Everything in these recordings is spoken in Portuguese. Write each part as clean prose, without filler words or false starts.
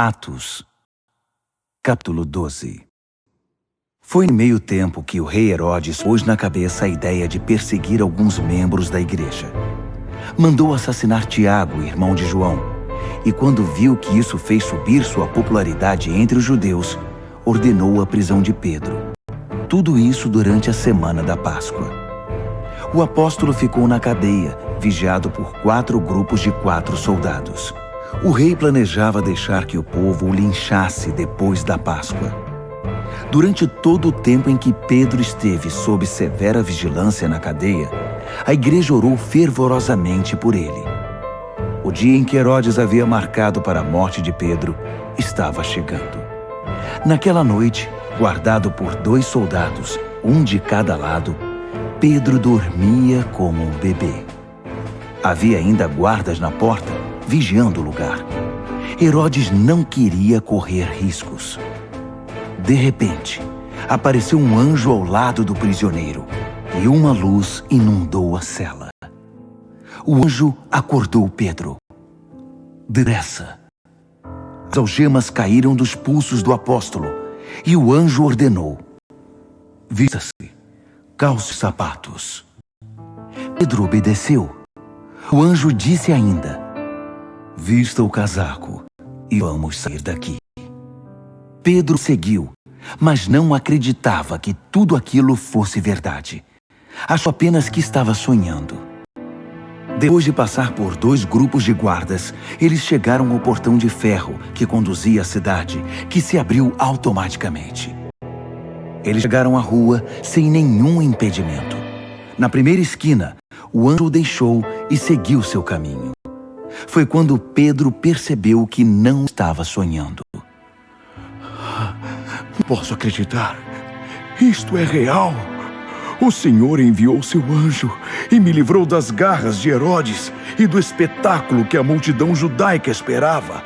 Atos, capítulo 12. Foi em meio tempo que o rei Herodes pôs na cabeça a ideia de perseguir alguns membros da igreja. Mandou assassinar Tiago, irmão de João, e quando viu que isso fez subir sua popularidade entre os judeus, ordenou a prisão de Pedro. Tudo isso durante a semana da Páscoa. O apóstolo ficou na cadeia, vigiado por 4 grupos de 4 soldados. O rei planejava deixar que o povo o linchasse depois da Páscoa. Durante todo o tempo em que Pedro esteve sob severa vigilância na cadeia, a igreja orou fervorosamente por ele. O dia em que Herodes havia marcado para a morte de Pedro estava chegando. Naquela noite, guardado por 2 soldados, um de cada lado, Pedro dormia como um bebê. Havia ainda guardas na porta, vigiando o lugar. Herodes não queria correr riscos. De repente, apareceu um anjo ao lado do prisioneiro e uma luz inundou a cela. O anjo acordou Pedro. Depressa. As algemas caíram dos pulsos do apóstolo e o anjo ordenou: vista-se, calce os sapatos. Pedro obedeceu. O anjo disse ainda: vista o casaco e vamos sair daqui. Pedro seguiu, mas não acreditava que tudo aquilo fosse verdade. Achou apenas que estava sonhando. Depois de passar por 2 grupos de guardas, eles chegaram ao portão de ferro que conduzia à cidade, que se abriu automaticamente. Eles chegaram à rua sem nenhum impedimento. Na primeira esquina, o anjo o deixou e seguiu seu caminho. Foi quando Pedro percebeu que não estava sonhando. Não posso acreditar. Isto é real. O Senhor enviou seu anjo e me livrou das garras de Herodes e do espetáculo que a multidão judaica esperava.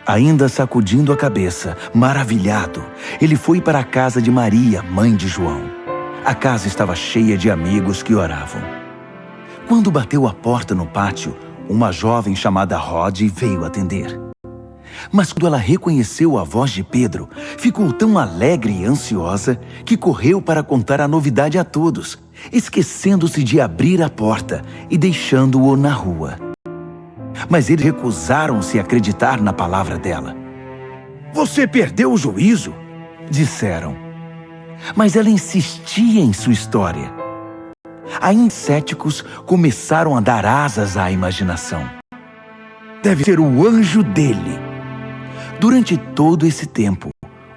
Ainda sacudindo a cabeça, maravilhado, ele foi para a casa de Maria, mãe de João. A casa estava cheia de amigos que oravam. Quando bateu a porta no pátio, uma jovem chamada Rode veio atender. Mas quando ela reconheceu a voz de Pedro, ficou tão alegre e ansiosa que correu para contar a novidade a todos, esquecendo-se de abrir a porta e deixando-o na rua. Mas eles recusaram-se a acreditar na palavra dela. Você perdeu o juízo? Disseram. Mas ela insistia em sua história. Ainda céticos começaram a dar asas à imaginação. Deve ser o anjo dele. Durante todo esse tempo,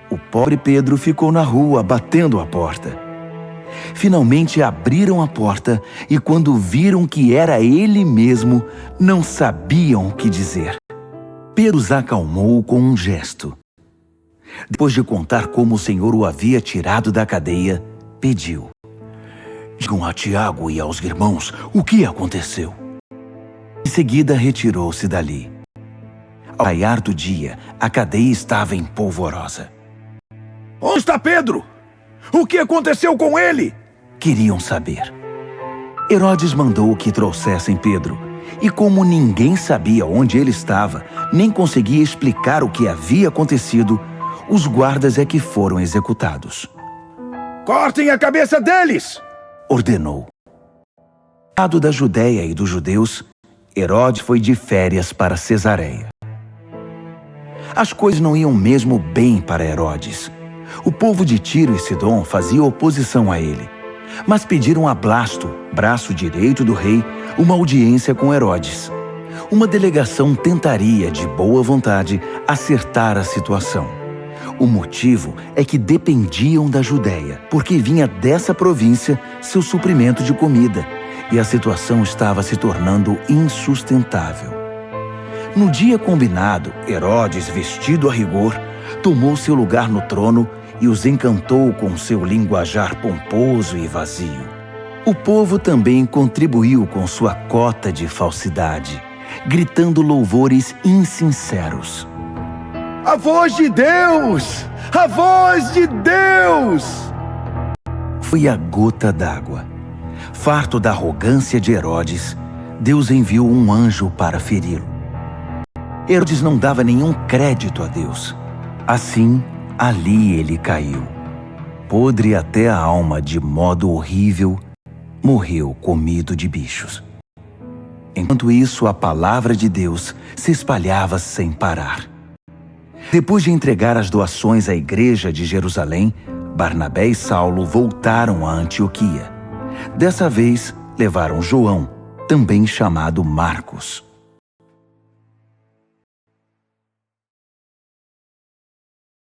o pobre Pedro ficou na rua batendo a porta. Finalmente abriram a porta e quando viram que era ele mesmo, não sabiam o que dizer. Pedro os acalmou com um gesto. Depois de contar como o Senhor o havia tirado da cadeia, pediu: digam a Tiago e aos irmãos o que aconteceu. Em seguida retirou-se dali. Ao raiar do dia, a cadeia estava em polvorosa. Onde está Pedro? O que aconteceu com ele? Queriam saber. Herodes mandou que trouxessem Pedro, e como ninguém sabia onde ele estava, nem conseguia explicar o que havia acontecido, os guardas é que foram executados. Cortem a cabeça deles! Ordenou. Do lado da Judéia e dos judeus, Herodes foi de férias para Cesareia. As coisas não iam mesmo bem para Herodes. O povo de Tiro e Sidom fazia oposição a ele, mas pediram a Blasto, braço direito do rei, uma audiência com Herodes. Uma delegação tentaria, de boa vontade, acertar a situação. O motivo é que dependiam da Judéia, porque vinha dessa província seu suprimento de comida, e a situação estava se tornando insustentável. No dia combinado, Herodes, vestido a rigor, tomou seu lugar no trono e os encantou com seu linguajar pomposo e vazio. O povo também contribuiu com sua cota de falsidade, gritando louvores insinceros. A voz de Deus! A voz de Deus! Foi a gota d'água. Farto da arrogância de Herodes, Deus enviou um anjo para feri-lo. Herodes não dava nenhum crédito a Deus. Assim, ali ele caiu. Podre até a alma de modo horrível, morreu comido de bichos. Enquanto isso, a palavra de Deus se espalhava sem parar. Depois de entregar as doações à igreja de Jerusalém, Barnabé e Saulo voltaram a Antioquia. Dessa vez, levaram João, também chamado Marcos.